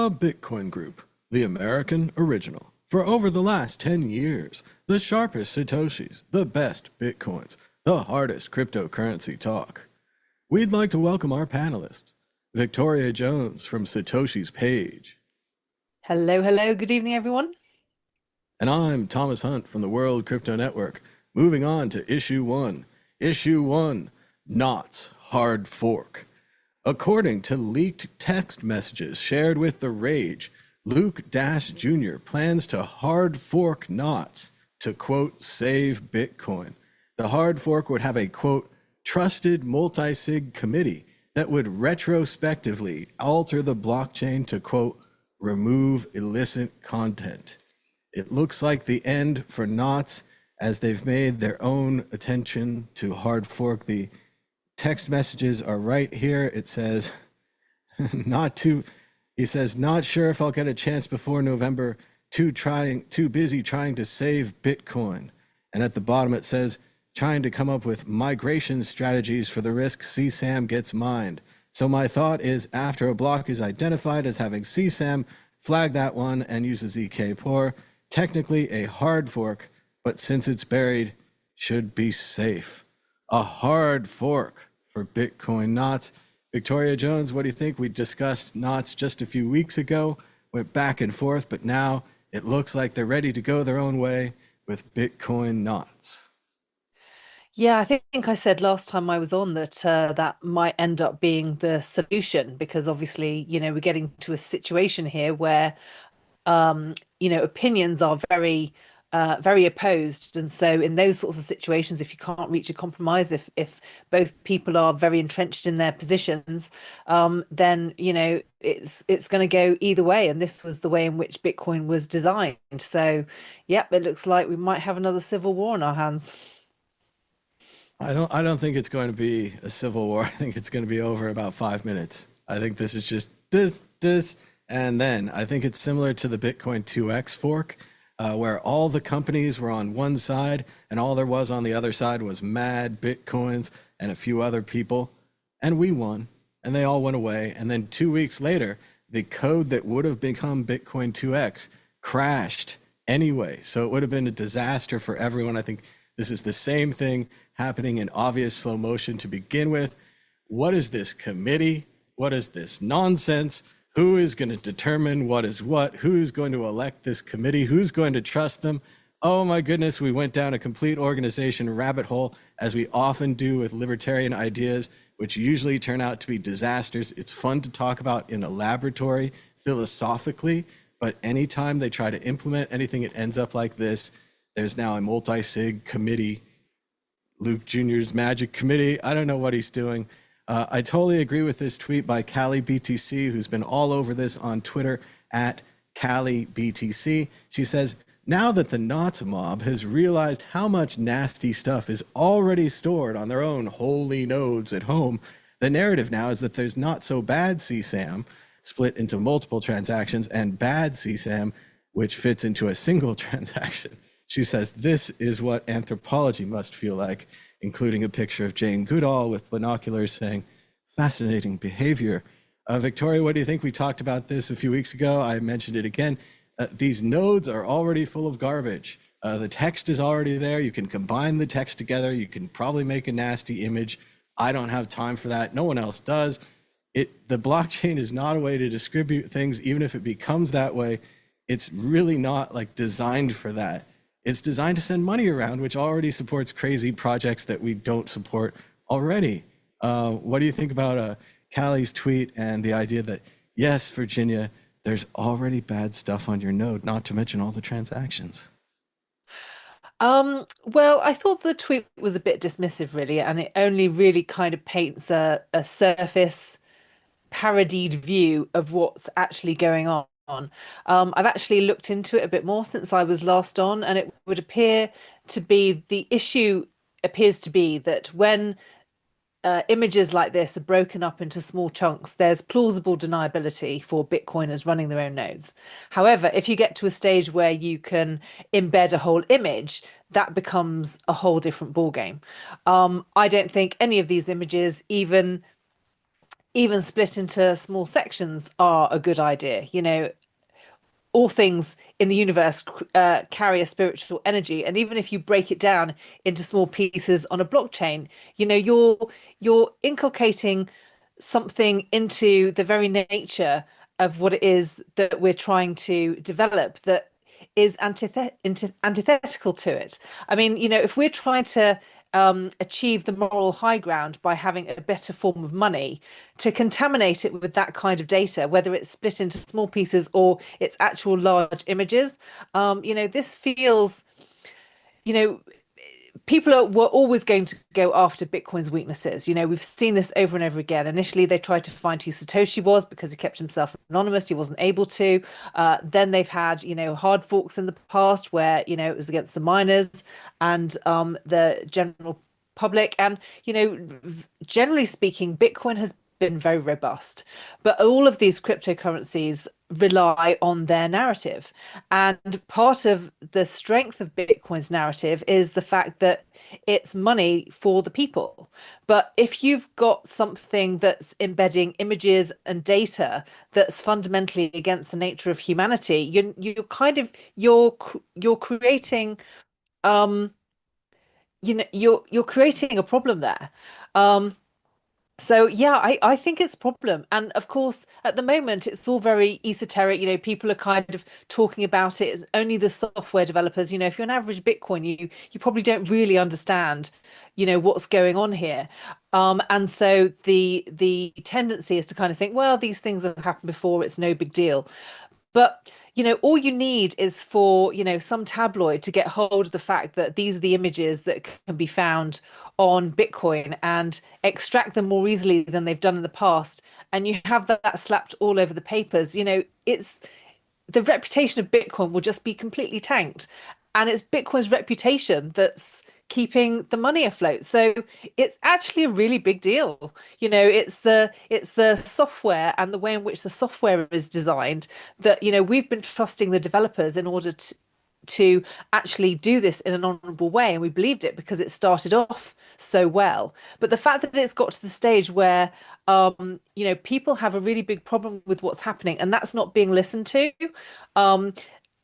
The Bitcoin Group, the American original. For over the last 10 years, the sharpest Satoshis, the best Bitcoins, the hardest cryptocurrency talk. We'd like to welcome our panelists, Victoria Jones from Satoshi's Page. Hello, hello. Good evening, everyone. And I'm Thomas Hunt from the World Crypto Network. Moving on to Issue 1. Issue 1, Knots Hard Fork. According to leaked text messages shared with The Rage, Luke Dashjr plans to hard fork Knots to, quote, save Bitcoin. The hard fork would have a, quote, trusted multisig committee that would retrospectively alter the blockchain to, quote, remove illicit content. It looks like the end for Knots as they've made their own attention to hard fork. The text messages are right here. It says, he says, not sure if I'll get a chance before November, too busy trying to save Bitcoin. And at the bottom it says, trying to come up with migration strategies for the risk CSAM gets mined. So my thought is after a block is identified as having CSAM, flag that one and use a ZK pour. Technically a hard fork, but since it's buried, should be safe. A hard fork for Bitcoin Knots. Victoria Jones, what do you think? We discussed Knots just a few weeks ago, went back and forth, but now it looks like they're ready to go their own way with Bitcoin Knots. Yeah, I think I said last time I was on that that might end up being the solution because obviously, we're getting to a situation here where, opinions are very opposed. And so in those sorts of situations, if you can't reach a compromise, if both people are very entrenched in their positions, then, it's going to go either way. And this was the way in which Bitcoin was designed. So, yep, it looks like we might have another civil war on our hands. I don't think it's going to be a civil war. I think it's going to be over in about 5 minutes. I think this is just this, and then I think it's similar to the Bitcoin 2x fork, where all the companies were on one side and all there was on the other side was mad Bitcoins and a few other people, and we won, and they all went away. And then 2 weeks later, the code that would have become Bitcoin 2x crashed anyway. So it would have been a disaster for everyone. I think this is the same thing happening in obvious slow motion to begin with. What is this committee? What is this nonsense? Who is going to determine what is what? Who's going to elect this committee? Who's going to trust them? Oh my goodness, we went down a complete organization rabbit hole, as we often do with libertarian ideas, which usually turn out to be disasters. It's fun to talk about in a laboratory philosophically, but anytime they try to implement anything, it ends up like this. There's now a multi-sig committee, Luke Jr.'s magic committee. I don't know what he's doing. I totally agree with this tweet by Callie BTC, who's been all over this on Twitter at Callie BTC. She says, now that the Knots mob has realized how much nasty stuff is already stored on their own holy nodes at home, the narrative now is that there's not so bad CSAM split into multiple transactions and bad CSAM, which fits into a single transaction. She says, this is what anthropology must feel like, including a picture of Jane Goodall with binoculars saying, fascinating behavior. Victoria, what do you think? We talked about this a few weeks ago. I mentioned it again. These nodes are already full of garbage. The text is already there. You can combine the text together. You can probably make a nasty image. I don't have time for that. No one else does. The blockchain is not a way to distribute things. Even if it becomes that way, it's really not like designed for that. It's designed to send money around, which already supports crazy projects that we don't support already. What do you think about Callie's tweet and the idea that, yes, Virginia, there's already bad stuff on your node, not to mention all the transactions? Well, I thought the tweet was a bit dismissive, really, and it only really kind of paints a surface parodied view of what's actually going on. I've actually looked into it a bit more since I was last on, and it would appear to be the issue appears to be that when images like this are broken up into small chunks, there's plausible deniability for Bitcoiners running their own nodes. However, if you get to a stage where you can embed a whole image, that becomes a whole different ballgame. I don't think any of these images even even split into small sections are a good idea. All things in the universe carry a spiritual energy, and even if you break it down into small pieces on a blockchain, you're inculcating something into the very nature of what it is that we're trying to develop that is antithetical to it. I mean, if we're trying to achieve the moral high ground by having a better form of money, to contaminate it with that kind of data, whether it's split into small pieces or it's actual large images, this feels, you know, were always going to go after Bitcoin's weaknesses. We've seen this over and over again. Initially, they tried to find who Satoshi was because he kept himself anonymous. He wasn't able to. Then they've had, hard forks in the past where, it was against the miners and the general public. And, generally speaking, Bitcoin has been very robust. But all of these cryptocurrencies rely on their narrative. And part of the strength of Bitcoin's narrative is the fact that it's money for the people. But if you've got something that's embedding images and data that's fundamentally against the nature of humanity, you're creating you're creating a problem there. Um, so yeah, I think it's a problem. And of course, at the moment, it's all very esoteric. People are kind of talking about it as only the software developers. If you're an average Bitcoin, you probably don't really understand, what's going on here. And so the tendency is to kind of think, well, these things have happened before, it's no big deal. But all you need is for, some tabloid to get hold of the fact that these are the images that can be found on Bitcoin and extract them more easily than they've done in the past. And you have that slapped all over the papers. It's the reputation of Bitcoin will just be completely tanked. And it's Bitcoin's reputation that's keeping the money afloat. So it's actually a really big deal. It's the software and the way in which the software is designed that, we've been trusting the developers in order to actually do this in an honorable way. And we believed it because it started off so well. But the fact that it's got to the stage where, people have a really big problem with what's happening and that's not being listened to. Um,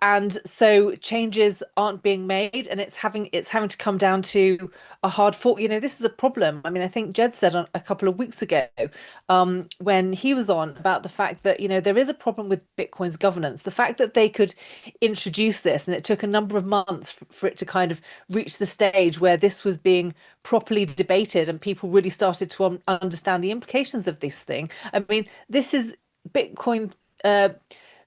and so changes aren't being made and it's having to come down to a hard fork. This is a problem. I mean, I think Jed said a couple of weeks ago, when he was on, about the fact that there is a problem with Bitcoin's governance, the fact that they could introduce this and it took a number of months for it to kind of reach the stage where this was being properly debated and people really started to understand the implications of this thing. I mean, this is Bitcoin.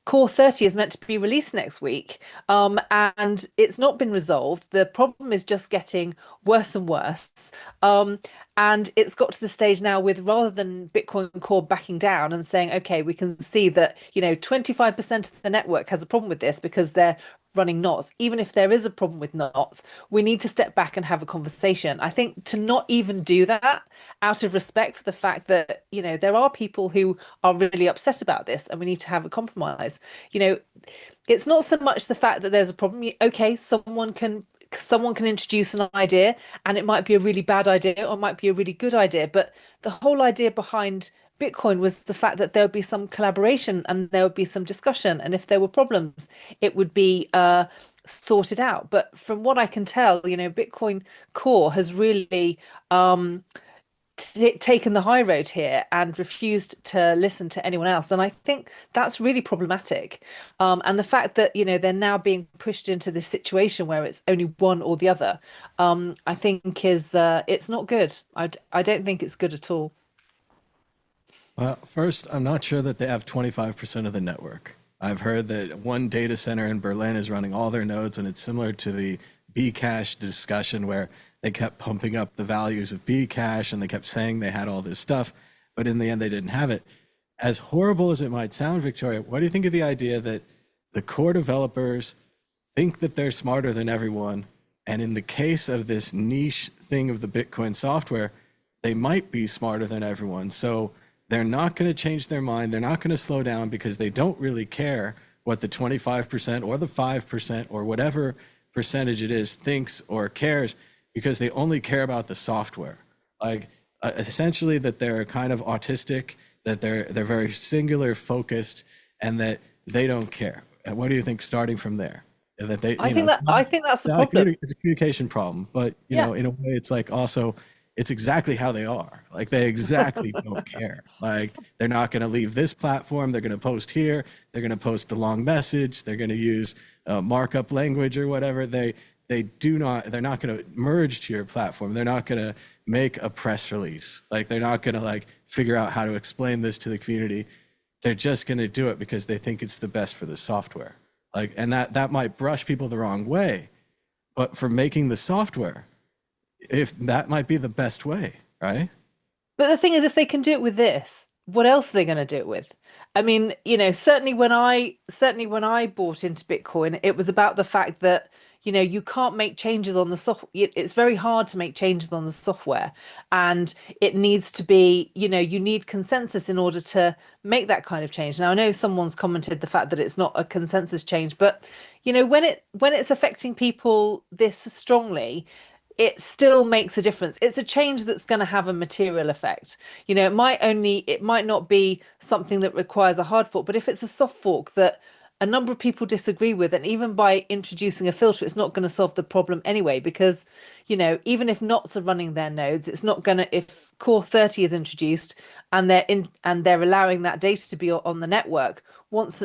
Core 30 is meant to be released next week, and it's not been resolved. The problem is just getting worse and worse. Um, and it's got to the stage now with, rather than Bitcoin Core backing down and saying, okay, we can see that, 25% of the network has a problem with this because they're running knots. Even if there is a problem with knots, we need to step back and have a conversation. I think to not even do that out of respect for the fact that, there are people who are really upset about this and we need to have a compromise. It's not so much the fact that there's a problem. Okay, someone can introduce an idea and it might be a really bad idea or it might be a really good idea, but the whole idea behind Bitcoin was the fact that there would be some collaboration and there would be some discussion, and if there were problems it would be sorted out. But from what I can tell, Bitcoin Core has really taken the high road here and refused to listen to anyone else. And I think that's really problematic. And the fact that, they're now being pushed into this situation where it's only one or the other, I think is it's not good. I don't think it's good at all. Well, first, I'm not sure that they have 25% of the network. I've heard that one data center in Berlin is running all their nodes, and it's similar to the Bcash discussion where they kept pumping up the values of Bcash and they kept saying they had all this stuff, but in the end, they didn't have it. As horrible as it might sound, Victoria, what do you think of the idea that the core developers think that they're smarter than everyone? And in the case of this niche thing of the Bitcoin software, they might be smarter than everyone. So they're not going to change their mind. They're not going to slow down because they don't really care what the 25% or the 5% or whatever percentage it is thinks or cares, because they only care about the software. Like essentially that they're kind of autistic. that they're very singular focused, and that they don't care. And what do you think? Starting from there, that they, I think it's that not, I think that's it's a not a problem. it's a communication problem, but Yeah. in a way, it's like also it's exactly how they are. Like they exactly don't care. Like they're not going to leave this platform. They're going to post here. They're going to post the long message. They're going to use markup language or whatever. They do not. They're not going to merge to your platform. They're not going to make a press release. Like they're not going to like figure out how to explain this to the community. They're just going to do it because they think it's the best for the software. Like, and that might brush people the wrong way, but for making the software, if that might be the best way, right? But the thing is, if they can do it with this, what else are they going to do it with? I mean, certainly when I bought into Bitcoin, it was about the fact that, you can't make changes on the software. It's very hard to make changes on the software, and it needs to be, you need consensus in order to make that kind of change. Now, I know someone's commented the fact that it's not a consensus change, but when it's affecting people this strongly, it still makes a difference. It's a change that's going to have a material effect. It might not be something that requires a hard fork, but if it's a soft fork that a number of people disagree with, and even by introducing a filter, it's not going to solve the problem anyway, because, even if knots are running their nodes, it's not going to, if core 30 is introduced and they're allowing that data to be on the network, once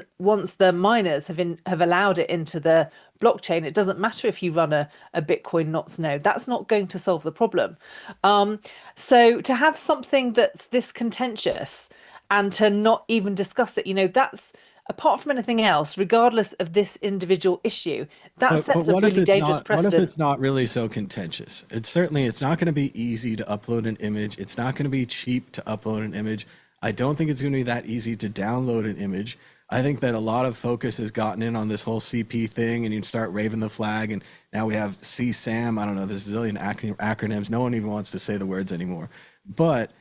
the miners have allowed it into the blockchain, it doesn't matter if you run a Bitcoin knots node. That's not going to solve the problem. Um, so to have something that's this contentious and to not even discuss it, that's apart from anything else, regardless of this individual issue, that But sets a what if really it's dangerous not? What if precedent. it's not really so contentious? It's not going to be easy to upload an image. It's not going to be cheap to upload an image. I don't think it's going to be that easy to download an image. I think that a lot of focus has gotten in on this whole CP thing, and you start waving the flag, and now we have CSAM. I don't know, there's a zillion acronyms. No one even wants to say the words anymore. But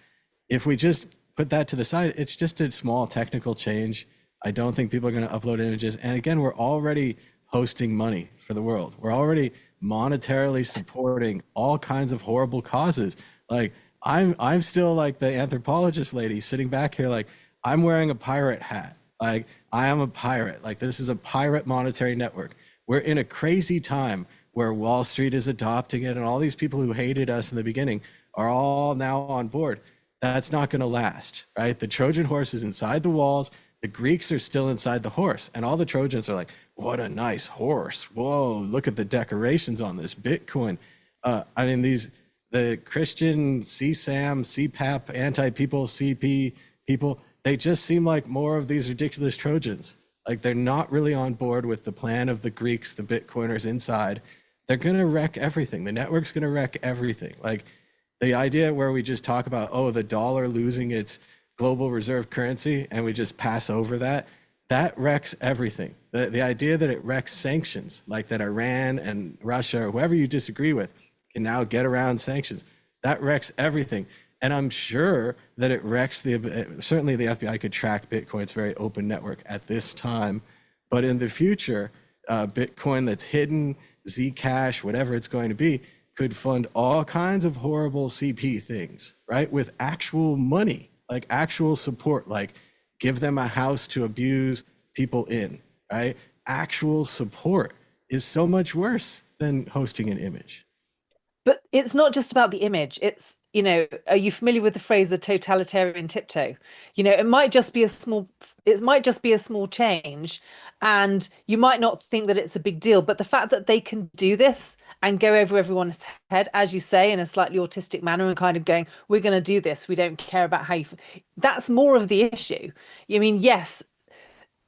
if we just put that to the side, it's just a small technical change. I don't think people are going to upload images. And again, we're already hosting money for the world. We're already monetarily supporting all kinds of horrible causes. Like I'm still like the anthropologist lady sitting back here, like I'm wearing a pirate hat. Like I am a pirate. Like this is a pirate monetary network. We're in a crazy time where Wall Street is adopting it, and all these people who hated us in the beginning are all now on board. That's not going to last, right? The Trojan horse is inside the walls. The Greeks are still inside the horse, and all the Trojans are like, what a nice horse. Whoa, look at the decorations on this Bitcoin. I mean, the Christian CSAM, CPAP, anti-people, CP people, they just seem like more of these ridiculous Trojans. Like they're not really on board with the plan of the Greeks, the Bitcoiners inside. They're going to wreck everything. The network's going to wreck everything. Like the idea where we just talk about, oh, the dollar losing its global reserve currency, and we just pass over that wrecks everything. The idea that it wrecks sanctions, like that Iran and Russia or whoever you disagree with can now get around sanctions, that wrecks everything. And I'm sure that it wrecks certainly the FBI could track Bitcoin. It's a very open network at this time, but in the future, Bitcoin that's hidden, Zcash, whatever it's going to be, could fund all kinds of horrible CP things, right? With actual money, like actual support, like give them a house to abuse people in, right? Actual support is so much worse than hosting an image. But it's not just about the image. Are you familiar with the phrase the totalitarian tiptoe? It might just be a small change, and you might not think that it's a big deal, but the fact that they can do this and go over everyone's head, as you say, in a slightly autistic manner and kind of going, we're going to do this. We don't care about how that's more of the issue. I mean, yes,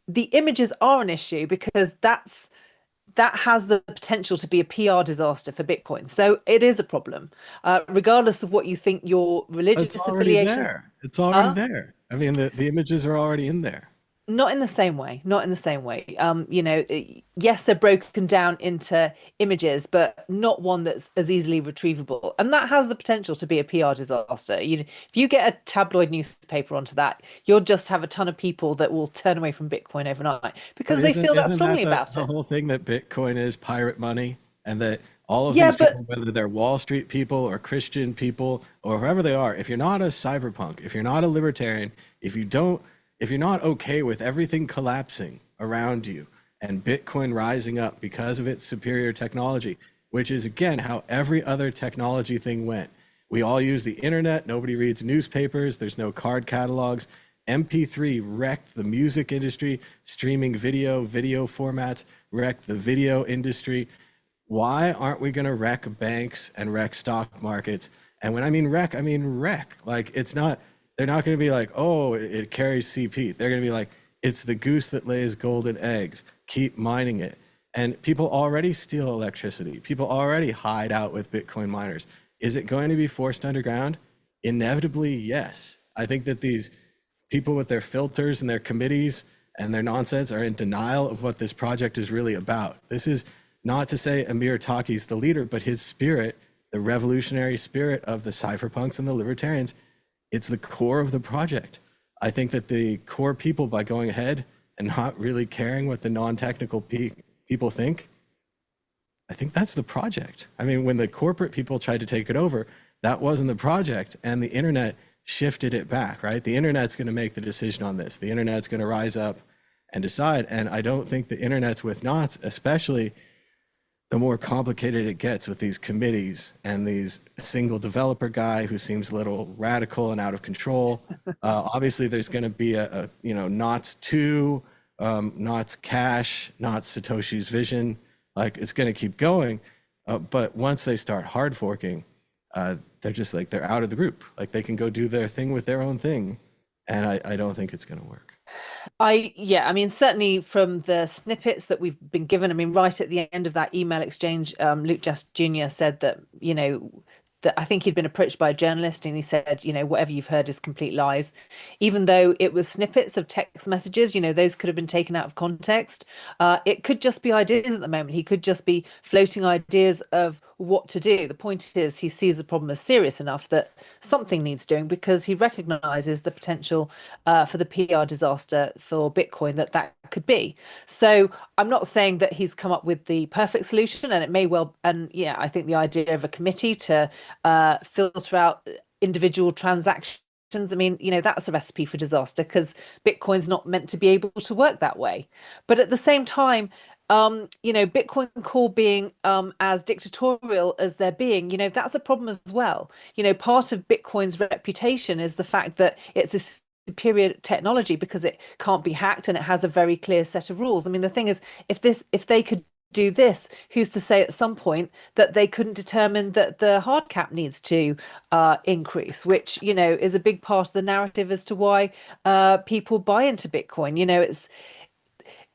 the images are an issue because that has the potential to be a PR disaster for Bitcoin. So it is a problem, regardless of what you think your It's religious already affiliation there. It's already are. there. I mean, the images are already in there. Not in the same way. Not in the same way. Yes, they're broken down into images, but not one that's as easily retrievable. And that has the potential to be a PR disaster. If you get a tabloid newspaper onto that, you'll just have a ton of people that will turn away from Bitcoin overnight But because they feel that isn't strongly that about the it. whole thing, that Bitcoin is pirate money, and that All of Yeah, these but people, whether they're Wall Street people or Christian people or whoever they are, if you're not a cyberpunk, if you're not a libertarian, if you don't, if you're not okay with everything collapsing around you and Bitcoin rising up because of its superior technology, which is again how every other technology thing went. We all use the internet. Nobody reads newspapers. There's no card catalogs. MP3 wrecked the music industry. Streaming video formats wrecked the video industry. Why aren't we going to wreck banks and wreck stock markets? And when I mean wreck, I mean wreck. Like it's not, they're not going to be like, oh, it carries CP. They're going to be like, it's the goose that lays golden eggs. Keep mining it. And people already steal electricity. People already hide out with Bitcoin miners. Is it going to be forced underground? Inevitably, yes. I think that these people with their filters and their committees and their nonsense are in denial of what this project is really about. This is not to say Amir Taki's the leader, but his spirit, the revolutionary spirit of the cypherpunks and the libertarians, it's the core of the project. I think that the core people, by going ahead and not really caring what the non-technical people think, I think that's the project. I mean, when the corporate people tried to take it over, that wasn't the project, and the internet shifted it back, right? The internet's going to make the decision on this. The internet's going to rise up and decide, and I don't think the internet's with knots, especially the more complicated it gets with these committees and these single developer guy who seems a little radical and out of control. Obviously, there's going to be a knots 2, knots cash, knots Satoshi's vision. Like it's going to keep going. But once they start hard forking, they're just like, they're out of the group. Like they can go do their thing with their own thing. And I don't think it's going to work. Yeah, I mean, certainly from the snippets that we've been given, I mean, right at the end of that email exchange, Luke Just Jr. said that, that I think he'd been approached by a journalist and he said, whatever you've heard is complete lies. Even though it was snippets of text messages, those could have been taken out of context. It could just be ideas at the moment. He could just be floating ideas of what to do. The point is, he sees the problem as serious enough that something needs doing because he recognizes the potential for the PR disaster for Bitcoin that could be. So I'm not saying that he's come up with the perfect solution, and it may well. And yeah, I think the idea of a committee to filter out individual transactions. I mean, that's a recipe for disaster because Bitcoin's not meant to be able to work that way. But at the same time, Bitcoin Core being as dictatorial as they're being, that's a problem as well. Part of Bitcoin's reputation is the fact that it's a superior technology because it can't be hacked and it has a very clear set of rules. I mean, the thing is, if they could do this, who's to say at some point that they couldn't determine that the hard cap needs to increase, which is a big part of the narrative as to why people buy into Bitcoin.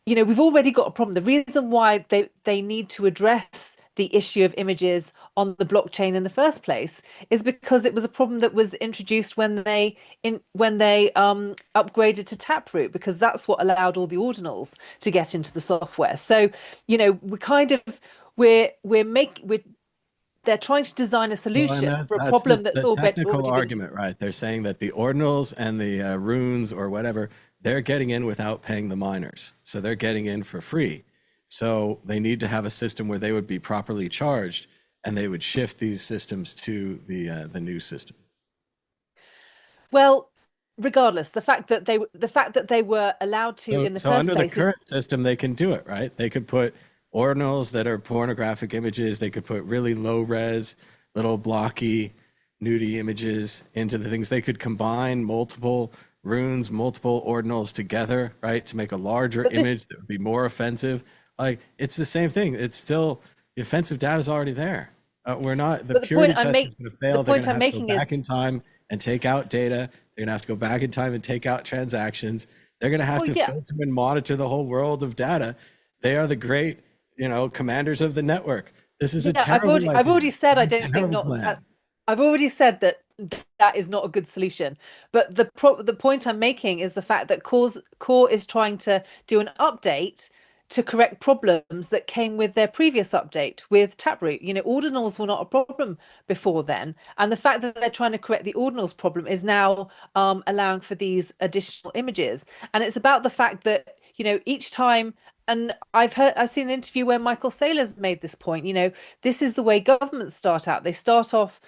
We've already got a problem. The reason why they need to address the issue of images on the blockchain in the first place is because it was a problem that was introduced when they upgraded to Taproot, because that's what allowed all the ordinals to get into the software. So, we kind of we're they're trying to design a Well, and solution for a that's problem that's the already technical been. argument, right? They're saying that the ordinals and the runes or whatever, they're getting in without paying the miners. So they're getting in for free. So they need to have a system where they would be properly charged and they would shift these systems to the new system. Well, regardless, the fact that they were allowed to in the So first under the place is. current system, they can do it, right? They could put ordinals that are pornographic images. They could put really low res, little blocky, nudie images into the things. They could combine multiple runes, multiple ordinals together, right, to make a larger But this image that would be more offensive. Like it's the same thing. It's still the offensive data is already there. We're not, the but the purity point I'm test make is going to the fail. They're going point to I'm have to go making is back in time and take out data. They're going to have to go back in time and take out transactions. They're going to have well, to yeah. filter and monitor the whole world of data. They are the great, commanders of the network. This is a Yeah, I've terrible already I've idea. already said This I is a don't think terrible not. plan. I've already said that that is not a good solution. But the point I'm making is the fact that Core is trying to do an update to correct problems that came with their previous update with Taproot. Ordinals were not a problem before then, and the fact that they're trying to correct the ordinals problem is now allowing for these additional images. And it's about the fact that each time I've seen an interview where Michael Saylor's made this point. This is the way governments start out. They start off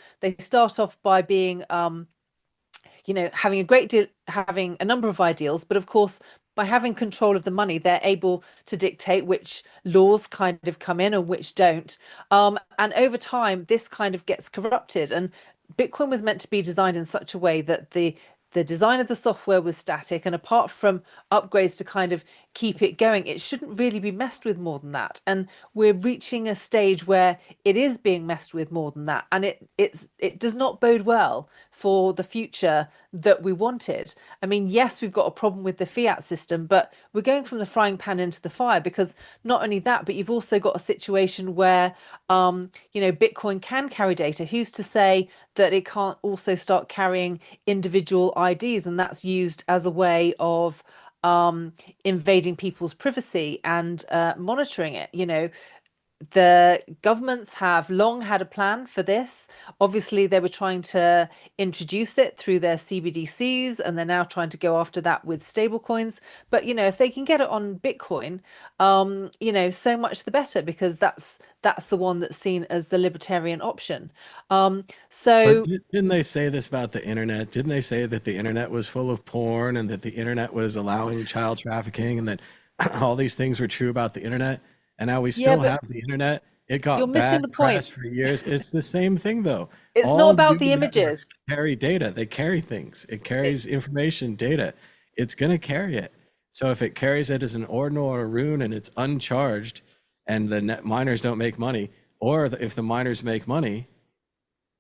by being having a great deal, having a number of ideals, but of course, by having control of the money, they're able to dictate which laws kind of come in and which don't. And over time, this kind of gets corrupted. And Bitcoin was meant to be designed in such a way that the design of the software was static, and apart from upgrades to kind of keep it going, it shouldn't really be messed with more than that. And we're reaching a stage where it is being messed with more than that, and it does not bode well for the future that we wanted. I mean, yes, we've got a problem with the fiat system, but we're going from the frying pan into the fire, because not only that, but you've also got a situation where Bitcoin can carry data. Who's to say that it can't also start carrying individual IDs, and that's used as a way of invading people's privacy and monitoring it. The governments have long had a plan for this. Obviously, they were trying to introduce it through their CBDCs, and they're now trying to go after that with stablecoins. But if they can get it on Bitcoin, so much the better, because that's the one that's seen as the libertarian option. But So didn't they say this about the internet? Didn't they say that the internet was full of porn and that the internet was allowing child trafficking and that all these things were true about the internet? And now we yeah, still but have the internet. It you're got missing the bad press point. for years. It's the same thing though. It's not All about new the networks images. carry data. They carry things. It carries It's information, data. It's going to carry it. So if it carries it as an ordinal or a rune and it's uncharged and the net miners don't make money, or if the miners make money,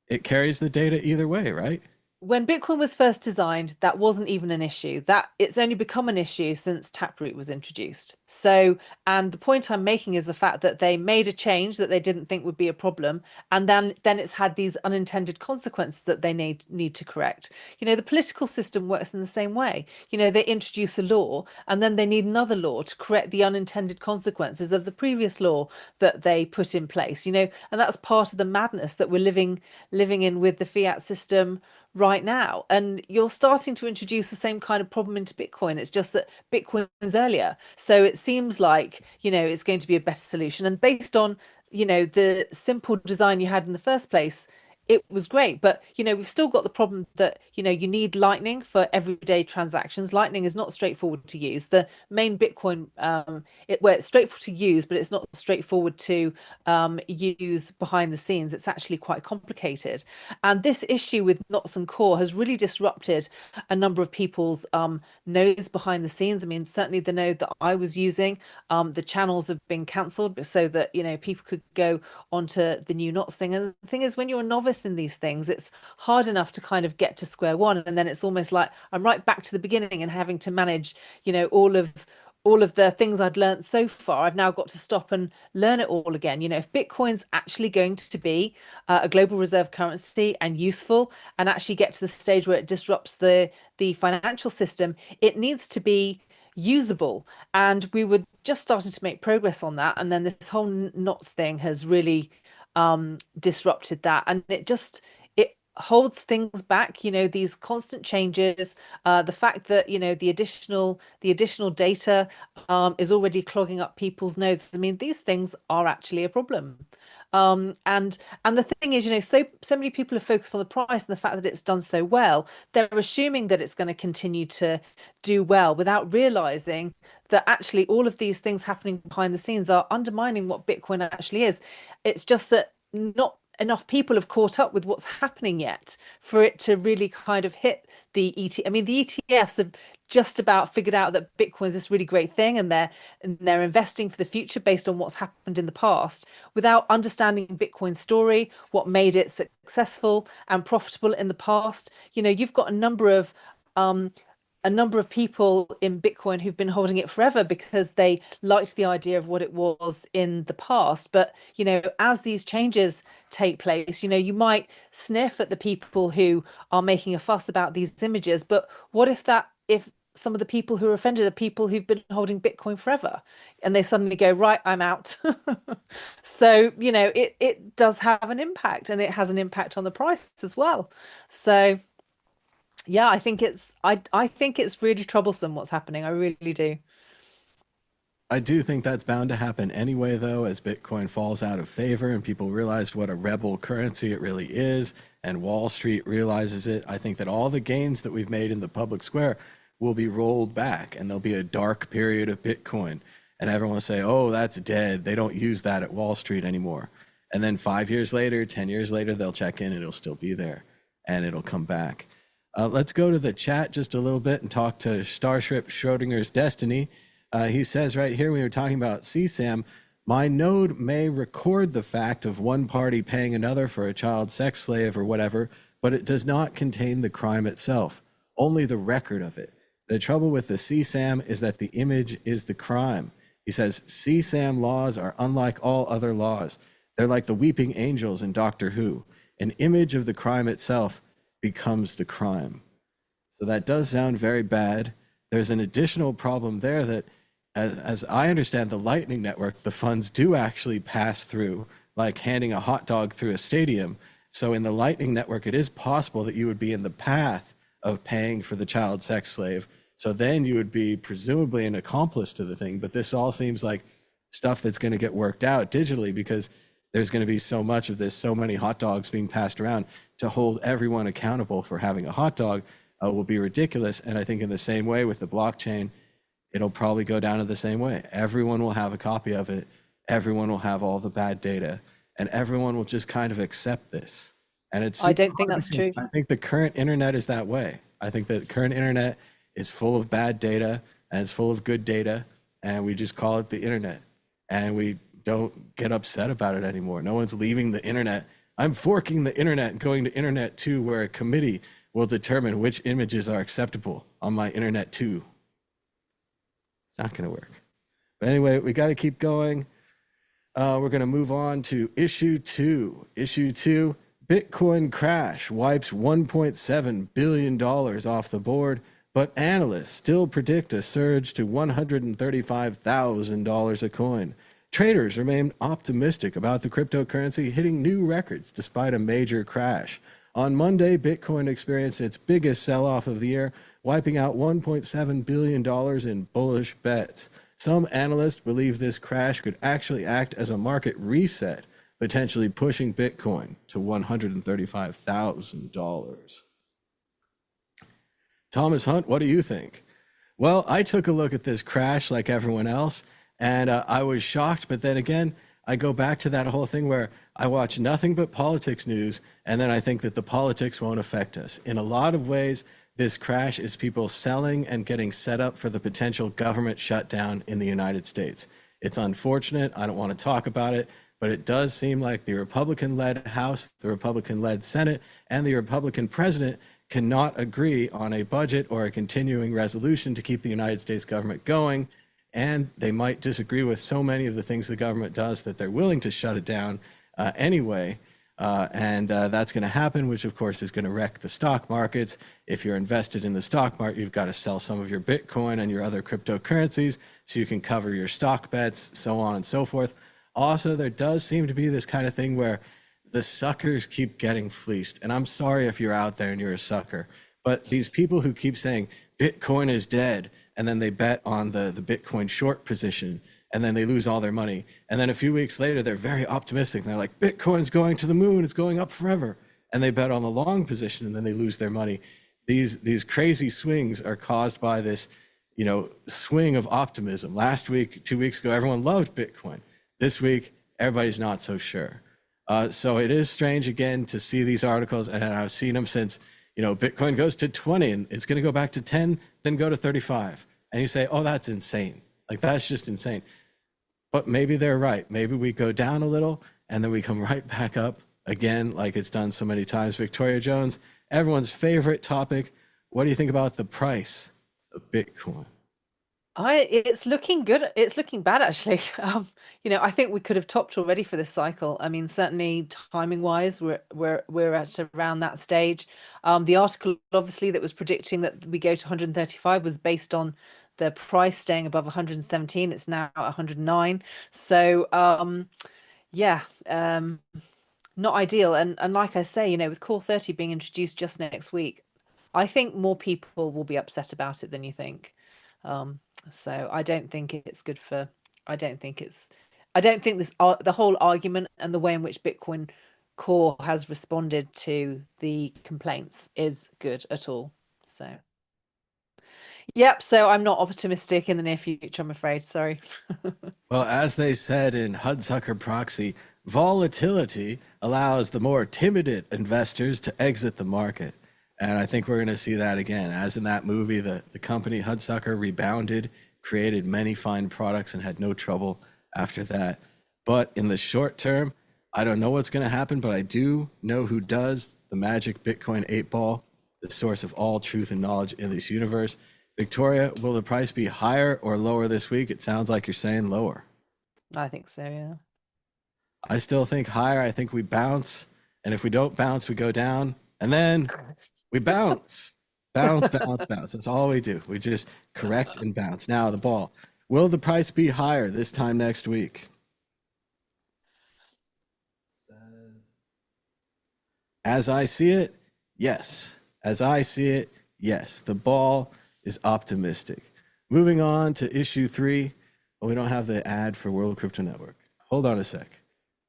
it carries the data either way, right? When Bitcoin was first designed, that wasn't even an issue. That it's only become an issue since Taproot was introduced. So, and the point I'm making is the fact that they made a change that they didn't think would be a problem, and then it's had these unintended consequences that they need to correct. The political system works in the same way. They introduce a law, and then they need another law to correct the unintended consequences of the previous law that they put in place. And that's part of the madness that we're living in with the fiat system right now. And you're starting to introduce the same kind of problem into Bitcoin. It's just that Bitcoin is earlier. So it seems like, it's going to be a better solution. And based on, the simple design you had in the first place, it was great. But, we've still got the problem that, you need Lightning for everyday transactions. Lightning is not straightforward to use. The main Bitcoin, it's straightforward to use, but it's not straightforward to use behind the scenes. It's actually quite complicated. And this issue with Knots and Core has really disrupted a number of people's nodes behind the scenes. I mean, certainly the node that I was using, the channels have been cancelled so that, people could go onto the new Knots thing. And the thing is, when you're a novice in these things, it's hard enough to kind of get to square one. And then it's almost like I'm right back to the beginning and having to manage, all of the things I'd learned so far. I've now got to stop and learn it all again. If Bitcoin's actually going to be a global reserve currency and useful, and actually get to the stage where it disrupts the financial system, it needs to be usable. And we were just starting to make progress on that. And then this whole knots thing has really disrupted that. And it holds things back, these constant changes, the fact that, the additional data is already clogging up people's nodes. I mean, these things are actually a problem. And the thing is, so many people are focused on the price and the fact that it's done so well. They're assuming that it's going to continue to do well without realizing that actually all of these things happening behind the scenes are undermining what Bitcoin actually is. It's just that not enough people have caught up with what's happening yet for it to really kind of hit the I mean, the ETFs have just about figured out that Bitcoin is this really great thing, and they're investing for the future based on what's happened in the past without understanding Bitcoin's story, what made it successful and profitable in the past. You've got a number of people in Bitcoin who've been holding it forever because they liked the idea of what it was in the past. But, as these changes take place, you might sniff at the people who are making a fuss about these images. But what if some of the people who are offended are people who've been holding Bitcoin forever and they suddenly go, right, I'm out. So, it does have an impact, and it has an impact on the price as well. So, yeah, I think it's really troublesome what's happening. I really do. I do think that's bound to happen anyway, though, as Bitcoin falls out of favor and people realize what a rebel currency it really is, and Wall Street realizes it. I think that all the gains that we've made in the public square will be rolled back, and there'll be a dark period of Bitcoin. And everyone will say, oh, that's dead. They don't use that at Wall Street anymore. And then 5 years later, 10 years later, they'll check in and it'll still be there and it'll come back. Let's go to the chat just a little bit and talk to Starship Schrodinger's Destiny. He says right here, we were talking about CSAM. My node may record the fact of one party paying another for a child sex slave or whatever, but it does not contain the crime itself, only the record of it. The trouble with the CSAM is that the image is the crime. He says CSAM laws are unlike all other laws. They're like the weeping angels in Doctor Who. An image of the crime itself becomes the crime. So that does sound very bad. There's an additional problem there that, as I understand the Lightning Network, the funds do actually pass through, like handing a hot dog through a stadium. So in the Lightning Network, it is possible that you would be in the path of paying for the child sex slave. So then you would be presumably an accomplice to the thing. But this all seems like stuff that's going to get worked out digitally, because there's going to be so much of this, so many hot dogs being passed around. To hold everyone accountable for having a hot dog will be ridiculous. And I think in the same way with the blockchain, it'll probably go down to the same way. Everyone will have a copy of it. Everyone will have all the bad data, and everyone will just kind of accept this. And it's I super don't think hard that's because true. I think the current internet is that way. I think that the current internet is full of bad data and it's full of good data, and we just call it the internet, and we don't get upset about it anymore. No one's leaving the internet. I'm forking the internet and going to internet 2, where a committee will determine which images are acceptable on my internet 2. It's not going to work. But anyway, we got to keep going. We're going to move on to issue 2. Issue 2, Bitcoin crash wipes $1.7 billion off the board, but analysts still predict a surge to $135,000 a coin. Traders remain optimistic about the cryptocurrency hitting new records despite a major crash. On Monday, Bitcoin experienced its biggest sell-off of the year, wiping out $1.7 billion in bullish bets. Some analysts believe this crash could actually act as a market reset, potentially pushing Bitcoin to $135,000. Thomas Hunt, what do you think? Well, I took a look at this crash like everyone else, and I was shocked. But then again, I go back to that whole thing where I watch nothing but politics news, and then I think that the politics won't affect us. In a lot of ways, this crash is people selling and getting set up for the potential government shutdown in the United States. It's unfortunate. I don't want to talk about it, but it does seem like the Republican-led House, the Republican-led Senate, and the Republican president cannot agree on a budget or a continuing resolution to keep the United States government going. And they might disagree with so many of the things the government does that they're willing to shut it down anyway. And that's going to happen, which of course is going to wreck the stock markets. If you're invested in the stock market, you've got to sell some of your Bitcoin and your other cryptocurrencies so you can cover your stock bets, so on and so forth. Also, there does seem to be this kind of thing where the suckers keep getting fleeced. And I'm sorry if you're out there and you're a sucker, but these people who keep saying Bitcoin is dead, and then they bet on the Bitcoin short position, and then they lose all their money. And then a few weeks later, they're very optimistic. And they're like, Bitcoin's going to the moon, it's going up forever. And they bet on the long position, and then they lose their money. These crazy swings are caused by this, swing of optimism. Last week, 2 weeks ago, everyone loved Bitcoin. This week, everybody's not so sure. So it is strange again to see these articles, and I've seen them since, Bitcoin goes to 20 and it's going to go back to 10, then go to 35. And you say, oh, that's insane. Like, that's just insane. But maybe they're right. Maybe we go down a little and then we come right back up again, like it's done so many times. Victoria Jones, everyone's favorite topic. What do you think about the price of Bitcoin? It's looking good. It's looking bad, actually. I think we could have topped already for this cycle. I mean, certainly timing wise, we're at around that stage. The article, obviously, that was predicting that we go to 135 was based on the price staying above 117. It's now at 109. So, yeah, not ideal. And like I say, with Core 30 being introduced just next week, I think more people will be upset about it than you think. So I don't think it's good for, I don't think it's, I don't think this, the whole argument and the way in which Bitcoin Core has responded to the complaints is good at all. So, yep. So I'm not optimistic in the near future, I'm afraid. Sorry. Well, as they said in Hudsucker Proxy, volatility allows the more timid investors to exit the market. And I think we're going to see that again. As in that movie, the company Hudsucker rebounded, created many fine products, and had no trouble after that. But in the short term, I don't know what's going to happen, but I do know who does. The magic Bitcoin 8 ball, the source of all truth and knowledge in this universe. Victoria, will the price be higher or lower this week? It sounds like you're saying lower. I think so, yeah. I still think higher. I think we bounce. And if we don't bounce, we go down. And then we bounce. Bounce, bounce, bounce. That's all we do. We just correct and bounce. Now, the ball. Will the price be higher this time next week? As I see it, yes. As I see it, yes. The ball is optimistic. Moving on to issue 3. Well, we don't have the ad for World Crypto Network. Hold on a sec.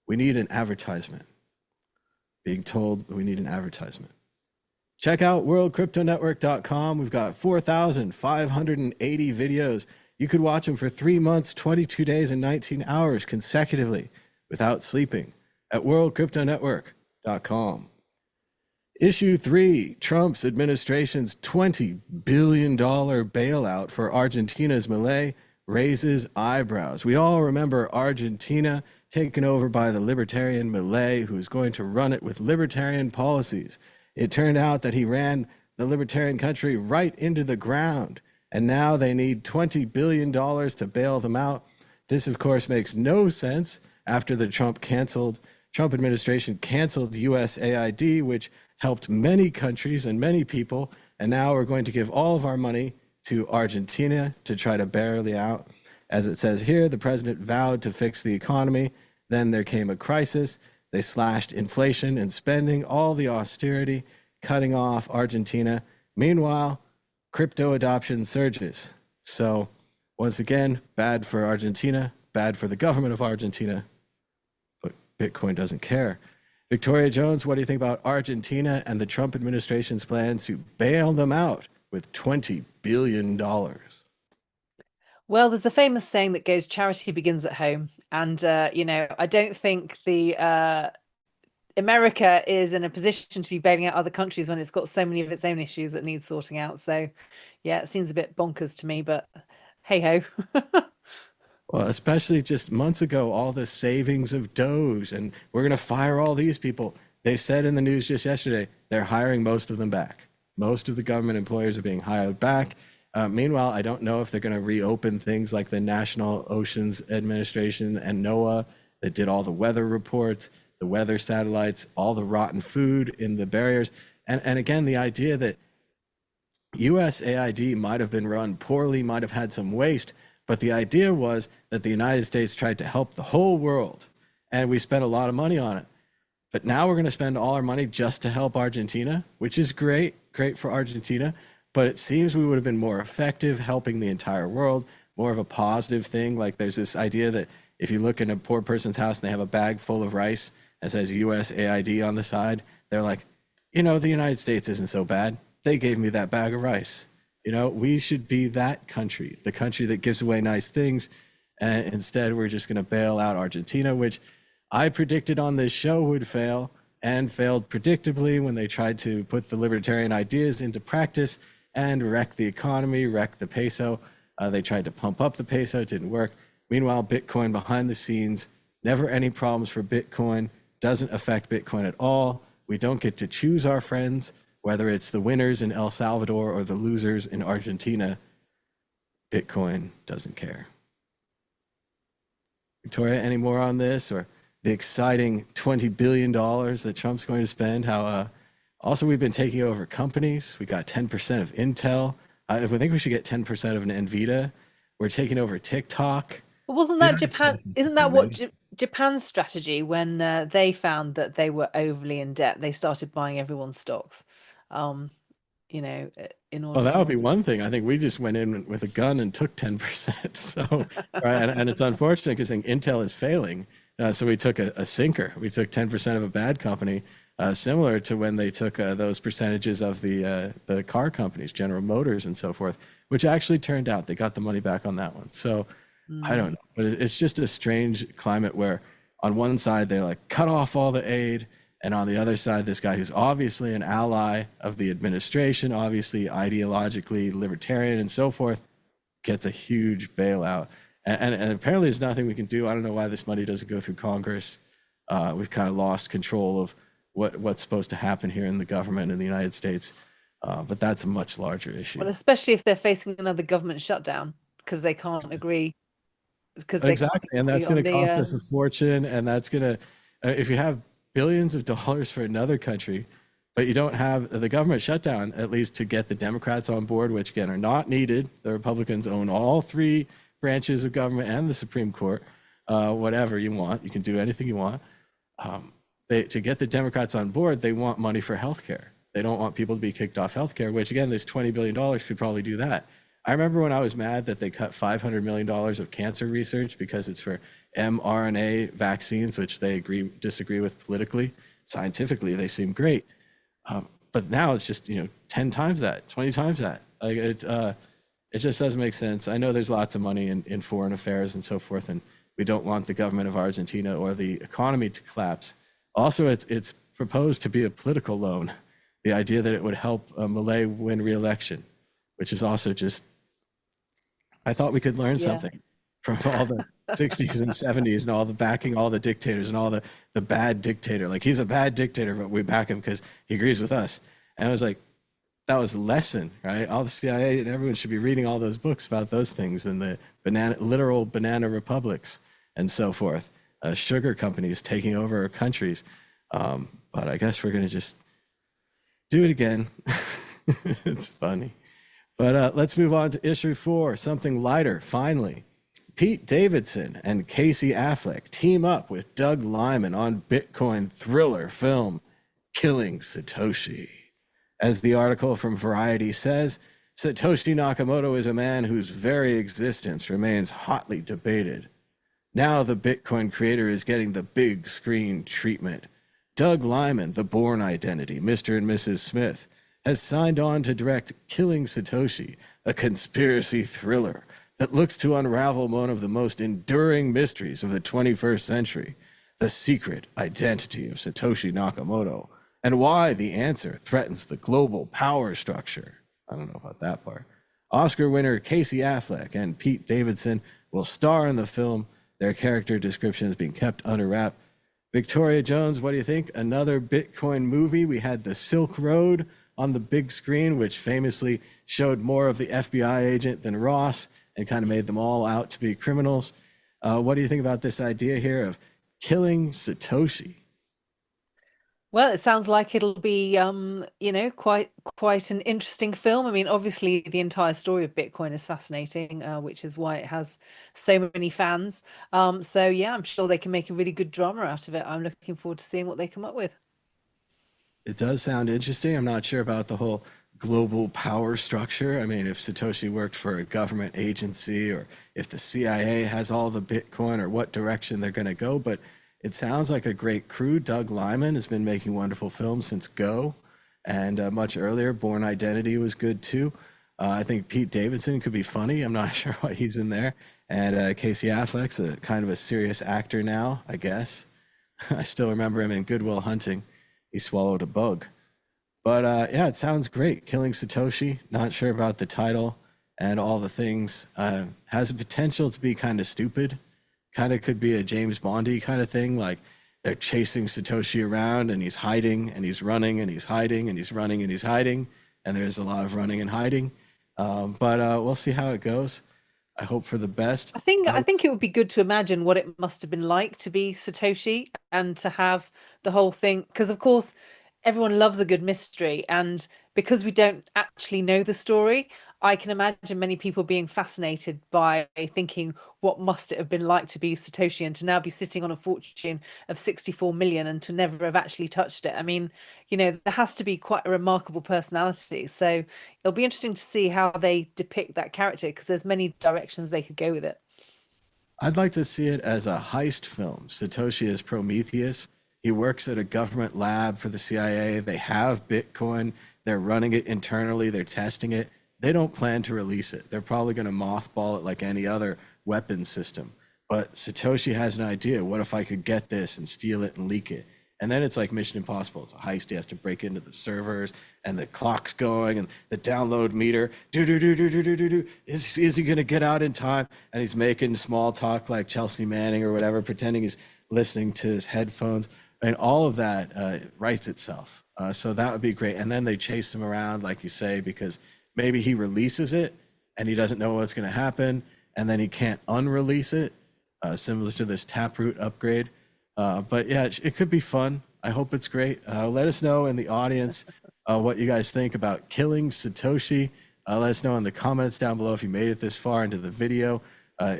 We need an advertisement. Being told we need an advertisement. Check out worldcryptonetwork.com. We've got 4,580 videos. You could watch them for 3 months, 22 days, and 19 hours consecutively without sleeping at worldcryptonetwork.com. Issue 3, Trump's administration's $20 billion bailout for Argentina's Malay raises eyebrows. We all remember Argentina taken over by the libertarian Malay, who is going to run it with libertarian policies. It turned out that he ran the libertarian country right into the ground, and now they need $20 billion to bail them out. This, of course, makes no sense after the Trump administration canceled USAID, which helped many countries and many people, and now we're going to give all of our money to Argentina to try to bail it out. As it says here, the president vowed to fix the economy. Then there came a crisis. They slashed inflation and spending, all the austerity, cutting off Argentina. Meanwhile, crypto adoption surges. So once again, bad for Argentina, bad for the government of Argentina, but Bitcoin doesn't care. Victoria Jones, what do you think about Argentina and the Trump administration's plans to bail them out with $20 billion? Well, there's a famous saying that goes, charity begins at home. And, I don't think the America is in a position to be bailing out other countries when it's got so many of its own issues that need sorting out. So, yeah, it seems a bit bonkers to me, but hey ho. Well, especially just months ago, all the savings of Doge, and we're going to fire all these people. They said in the news just yesterday, they're hiring most of them back. Most of the government employers are being hired back. Meanwhile, I don't know if they're going to reopen things like the National Oceans Administration and NOAA that did all the weather reports, the weather satellites, all the rotten food in the barriers. And again, the idea that USAID might have been run poorly, might have had some waste, but the idea was that the United States tried to help the whole world, and we spent a lot of money on it. But now we're going to spend all our money just to help Argentina, which is great for Argentina. But it seems we would have been more effective helping the entire world, more of a positive thing. Like there's this idea that if you look in a poor person's house and they have a bag full of rice that says USAID on the side, they're like, the United States isn't so bad. They gave me that bag of rice. We should be that country, the country that gives away nice things. And instead, we're just going to bail out Argentina, which I predicted on this show would fail and failed predictably when they tried to put the libertarian ideas into practice and wreck the economy, wreck the peso. They tried to pump up the peso, it didn't work. Meanwhile, Bitcoin behind the scenes, never any problems for Bitcoin, doesn't affect Bitcoin at all. We don't get to choose our friends, whether it's the winners in El Salvador or the losers in Argentina. Bitcoin doesn't care. Victoria, any more on this, or the exciting $20 billion that Trump's going to spend? How also we've been taking over companies. We got 10% of Intel. I think we should get 10% of an Nvidia. We're taking over TikTok. But wasn't that Japan? Isn't that what Japan's strategy when they found that they were overly in debt? They started buying everyone's stocks. in Well, order that to. would be one thing. I think we just went in with a gun and took 10%. So, right, and it's unfortunate because Intel is failing. So we took a sinker. We took 10% of a bad company, similar to when they took those percentages of the car companies, General Motors and so forth, which actually turned out they got the money back on that one. So I Mm. don't know, but it's just a strange climate where on one side they like cut off all the aid, and on the other side, this guy who's obviously an ally of the administration, obviously ideologically libertarian and so forth, gets a huge bailout. And apparently there's nothing we can do. I don't know why this money doesn't go through Congress. We've kind of lost control of what's supposed to happen here in the government in the United States. But that's a much larger issue. Well, especially if they're facing another government shutdown because they can't agree Exactly. And that's on going to the cost us a fortune. And that's going to, if you have billions of dollars for another country, but you don't have the government shutdown, at least to get the Democrats on board, which again are not needed. The Republicans own all three branches of government and the Supreme Court. Whatever you want, you can do anything you want. To get the Democrats on board, they want money for healthcare. They don't want people to be kicked off healthcare, which again, this $20 billion could probably do that. I remember when I was mad that they cut $500 million of cancer research because it's for mRNA vaccines, which they disagree with politically. Scientifically, they seem great. But now it's just, 10 times that, 20 times that. Like it just doesn't make sense. I know there's lots of money in foreign affairs and so forth, and we don't want the government of Argentina or the economy to collapse. Also, it's proposed to be a political loan. The idea that it would help Milei win re-election, which is also just, I thought we could learn yeah. something from all the 60s and 70s and all the backing, all the dictators and all the bad dictator. Like he's a bad dictator, but we back him because he agrees with us. And I was like, that was a lesson, right? All the CIA and everyone should be reading all those books about those things and the literal banana republics and so forth. Sugar companies taking over our countries. But I guess we're going to just do it again. It's funny. But let's move on to issue 4, something lighter, finally. Pete Davidson and Casey Affleck team up with Doug Liman on Bitcoin thriller film Killing Satoshi. As the article from Variety says, Satoshi Nakamoto is a man whose very existence remains hotly debated. Now the Bitcoin creator is getting the big screen treatment. Doug Liman, the Bourne Identity, Mr. and Mrs. Smith, has signed on to direct Killing Satoshi, a conspiracy thriller that looks to unravel one of the most enduring mysteries of the 21st century, the secret identity of Satoshi Nakamoto, and why the answer threatens the global power structure. I don't know about that part. Oscar winner Casey Affleck and Pete Davidson will star in the film. Their character descriptions being kept under wrap. Victoria Jones, what do you think? Another Bitcoin movie. We had The Silk Road on the big screen, which famously showed more of the FBI agent than Ross and kind of made them all out to be criminals. What do you think about this idea here of killing Satoshi? Well, it sounds like it'll be, quite an interesting film. I mean, obviously, the entire story of Bitcoin is fascinating, which is why it has so many fans. So yeah, I'm sure they can make a really good drama out of it. I'm looking forward to seeing what they come up with. It does sound interesting. I'm not sure about the whole global power structure. I mean, if Satoshi worked for a government agency or if the CIA has all the Bitcoin or what direction they're going to go, but it sounds like a great crew. Doug Liman has been making wonderful films since Go, and much earlier, Born Identity was good too. I think Pete Davidson could be funny. I'm not sure why he's in there. And Casey Affleck's a kind of a serious actor now, I guess. I still remember him in Good Will Hunting. He swallowed a bug. But yeah, it sounds great. Killing Satoshi. Not sure about the title and all the things. Has the potential to be kind of stupid. Kind of could be a James Bondy kind of thing. Like they're chasing Satoshi around and he's hiding and he's running and he's hiding and he's running and he's hiding. And there's a lot of running and hiding. But we'll see how it goes. I hope for the best. I think it would be good to imagine what it must have been like to be Satoshi and to have the whole thing, because of course everyone loves a good mystery, and because we don't actually know the story, I can imagine many people being fascinated by thinking, what must it have been like to be Satoshi and to now be sitting on a fortune of 64 million and to never have actually touched it? I mean, there has to be quite a remarkable personality. So it'll be interesting to see how they depict that character, because there's many directions they could go with it. I'd like to see it as a heist film. Satoshi is Prometheus. He works at a government lab for the CIA. They have Bitcoin. They're running it internally. They're testing it. They don't plan to release it. They're probably going to mothball it like any other weapon system. But Satoshi has an idea. What if I could get this and steal it and leak it? And then it's like Mission Impossible. It's a heist. He has to break into the servers, and the clock's going, and the download meter. Do do do do do do do do. Is he gonna get out in time? And he's making small talk like Chelsea Manning or whatever, pretending he's listening to his headphones. And all of that writes itself. So that would be great. And then they chase him around, like you say, because maybe he releases it and he doesn't know what's going to happen, and then he can't unrelease it, similar to this Taproot upgrade. But yeah, it could be fun. I hope it's great. Let us know in the audience what you guys think about killing Satoshi. Let us know in the comments down below if you made it this far into the video.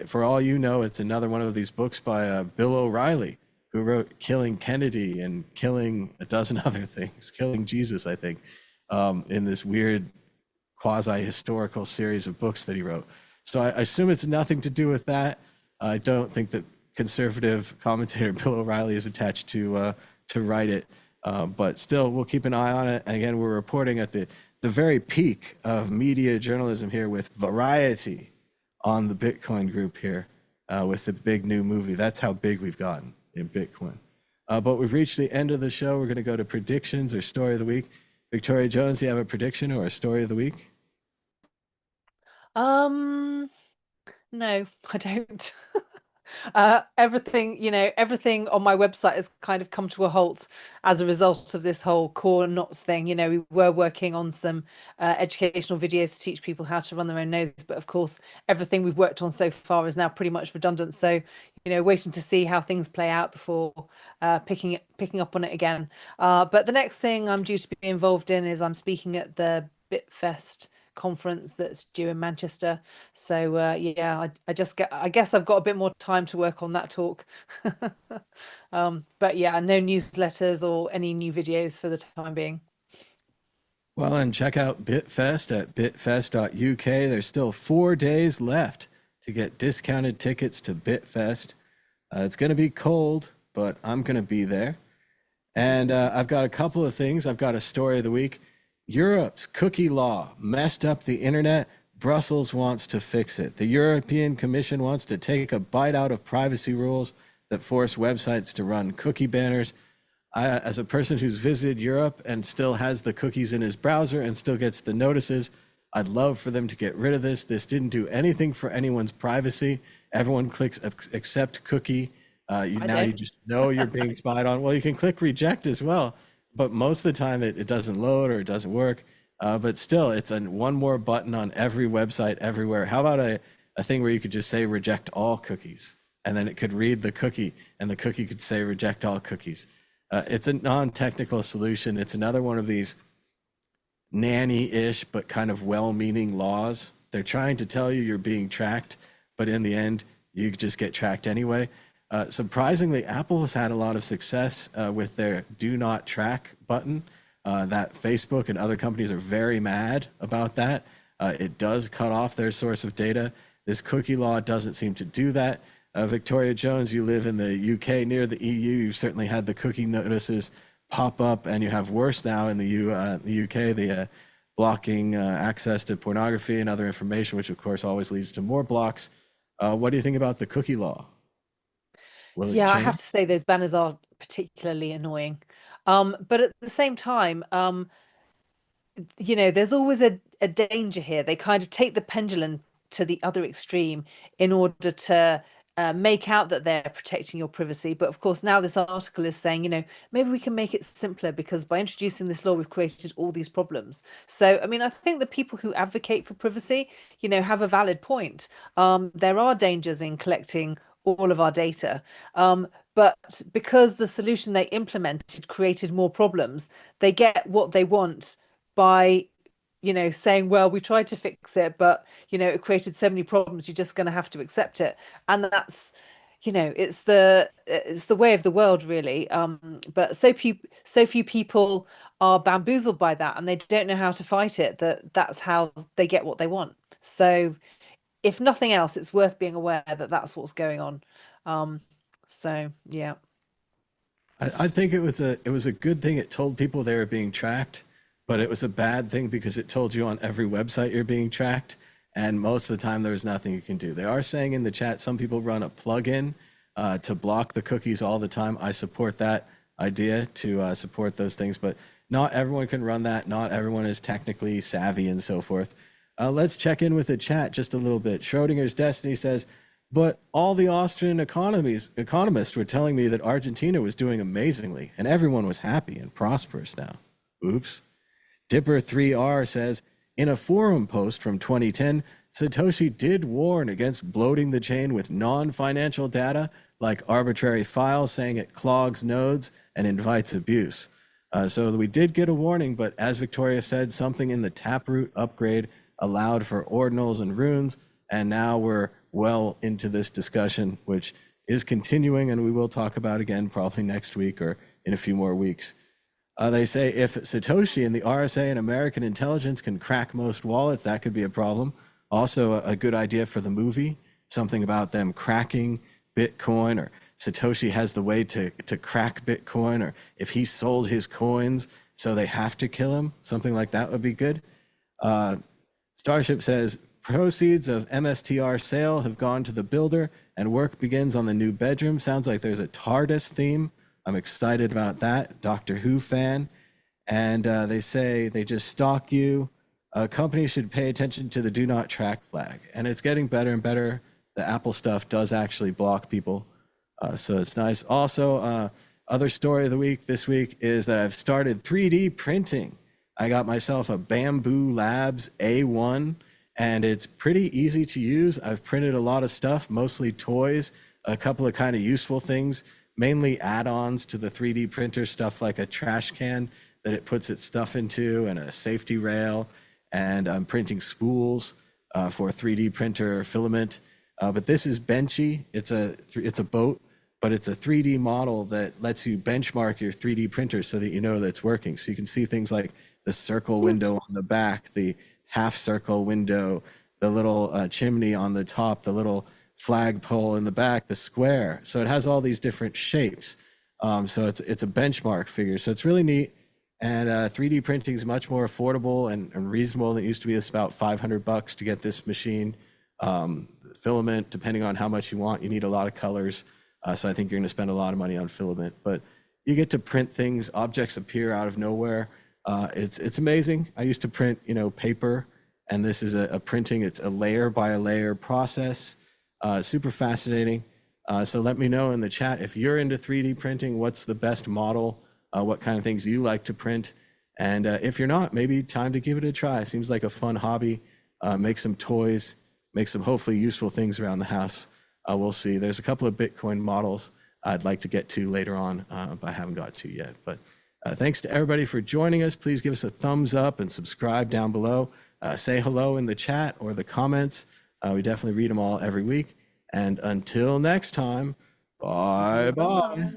For all you know, it's another one of these books by Bill O'Reilly, who wrote Killing Kennedy and killing a dozen other things, killing Jesus, I think, in this weird quasi-historical series of books that he wrote. So I assume it's nothing to do with that. I don't think that conservative commentator Bill O'Reilly is attached to write it, but still, we'll keep an eye on it. And again, we're reporting at the very peak of media journalism here with Variety on the Bitcoin group here with the big new movie. That's how big we've gotten in Bitcoin. But we've reached the end of the show. We're going to go to predictions or story of the week. Victoria Jones, do you have a prediction or a story of the week? No, I don't. Everything on my website has kind of come to a halt as a result of this whole core knots thing. We were working on some educational videos to teach people how to run their own nodes, but of course, everything we've worked on so far is now pretty much redundant. So, waiting to see how things play out before picking up on it again. But the next thing I'm due to be involved in is I'm speaking at the Bitfest conference that's due in Manchester. So yeah, I guess I've got a bit more time to work on that talk. But yeah, no newsletters or any new videos for the time being. Well, and check out Bitfest at bitfest.uk. There's still 4 days left to get discounted tickets to Bitfest. It's going to be cold, but I'm going to be there. And I've got a couple of things. I've got a story of the week. Europe's cookie law messed up the internet. Brussels wants to fix it. The European Commission wants to take a bite out of privacy rules that force websites to run cookie banners. As a person who's visited Europe and still has the cookies in his browser and still gets the notices, I'd love for them to get rid of this. This didn't do anything for anyone's privacy. Everyone clicks accept cookie. You just know you're being spied on. Well, you can click reject as well, but most of the time it doesn't load or it doesn't work. But still, it's one more button on every website everywhere. How about a thing where you could just say reject all cookies, and then it could read the cookie, and the cookie could say reject all cookies. It's a non-technical solution. It's another one of these nanny-ish but kind of well-meaning laws. They're trying to tell you you're being tracked, but in the end, you just get tracked anyway. Surprisingly, Apple has had a lot of success with their do not track button. That Facebook and other companies are very mad about that. It does cut off their source of data. This cookie law doesn't seem to do that. Victoria Jones, you live in the UK near the EU. You've certainly had the cookie notices pop up, and you have worse now in the UK, the blocking access to pornography and other information, which of course always leads to more blocks. What do you think about the cookie law? Will it Yeah, I have change? to say those banners are particularly annoying. But at the same time, there's always a danger here. They kind of take the pendulum to the other extreme in order to make out that they're protecting your privacy. But of course, now this article is saying, maybe we can make it simpler, because by introducing this law, we've created all these problems. So, I mean, I think the people who advocate for privacy, have a valid point. There are dangers in collecting all of our data. But because the solution they implemented created more problems, they get what they want by saying, well, we tried to fix it, but it created so many problems, you're just going to have to accept it. And that's, it's the way of the world, really. But so few people are bamboozled by that, and they don't know how to fight it, that's how they get what they want. So if nothing else, it's worth being aware that that's what's going on. Um, so yeah. I think it was a good thing. It told people they were being tracked, but it was a bad thing because it told you on every website you're being tracked, and most of the time there was nothing you can do. They are saying in the chat some people run a plugin to block the cookies all the time. I support that idea to support those things, but not everyone can run that. Not everyone is technically savvy and so forth. Let's check in with the chat just a little bit. Schrodinger's Destiny says, but all the Austrian economists were telling me that Argentina was doing amazingly and everyone was happy and prosperous now. Oops. Dipper3R says, in a forum post from 2010, Satoshi did warn against bloating the chain with non-financial data like arbitrary files, saying it clogs nodes and invites abuse. So we did get a warning, but as Victoria said, something in the Taproot upgrade allowed for ordinals and runes, and now we're well into this discussion, which is continuing, and we will talk about again probably next week or in a few more weeks. They say if Satoshi and the RSA and American intelligence can crack most wallets, that could be a problem. Also, a good idea for the movie, something about them cracking Bitcoin, or Satoshi has the way to crack Bitcoin, or if he sold his coins, so they have to kill him. Something like that would be good. Starship says, proceeds of MSTR sale have gone to the builder and work begins on the new bedroom. Sounds like there's a TARDIS theme. I'm excited about that. Doctor Who fan. And they say they just stalk you. Companies should pay attention to the do not track flag. And it's getting better and better. The Apple stuff does actually block people. So it's nice. Also, other story of the week this week is that I've started 3D printing. I got myself a Bamboo Labs A1, and it's pretty easy to use. I've printed a lot of stuff, mostly toys, a couple of kind of useful things, mainly add-ons to the 3D printer, stuff like a trash can that it puts its stuff into and a safety rail. And I'm printing spools for a 3D printer filament. But this is Benchy. It's a boat, but it's a 3D model that lets you benchmark your 3D printer so that you know that it's working. So you can see things like the circle window on the back, the half circle window, the little chimney on the top, the little flagpole in the back, the square. So it has all these different shapes. So it's a benchmark figure. So it's really neat. And 3D printing is much more affordable and reasonable than it used to be. It's about $500 to get this machine. Filament, depending on how much you want, you need a lot of colors. So I think you're going to spend a lot of money on filament. But you get to print things. Objects appear out of nowhere. It's amazing. I used to print, paper, and this is a printing. It's a layer by a layer process. Super fascinating. So let me know in the chat if you're into 3D printing. What's the best model? What kind of things you like to print? And if you're not, maybe time to give it a try. Seems like a fun hobby. Make some toys, make some hopefully useful things around the house. We'll see. There's a couple of Bitcoin models I'd like to get to later on, but I haven't got to yet. But thanks to everybody for joining us. Please give us a thumbs up and subscribe down below. Say hello in the chat or the comments. We definitely read them all every week. And until next time, bye bye. Bye.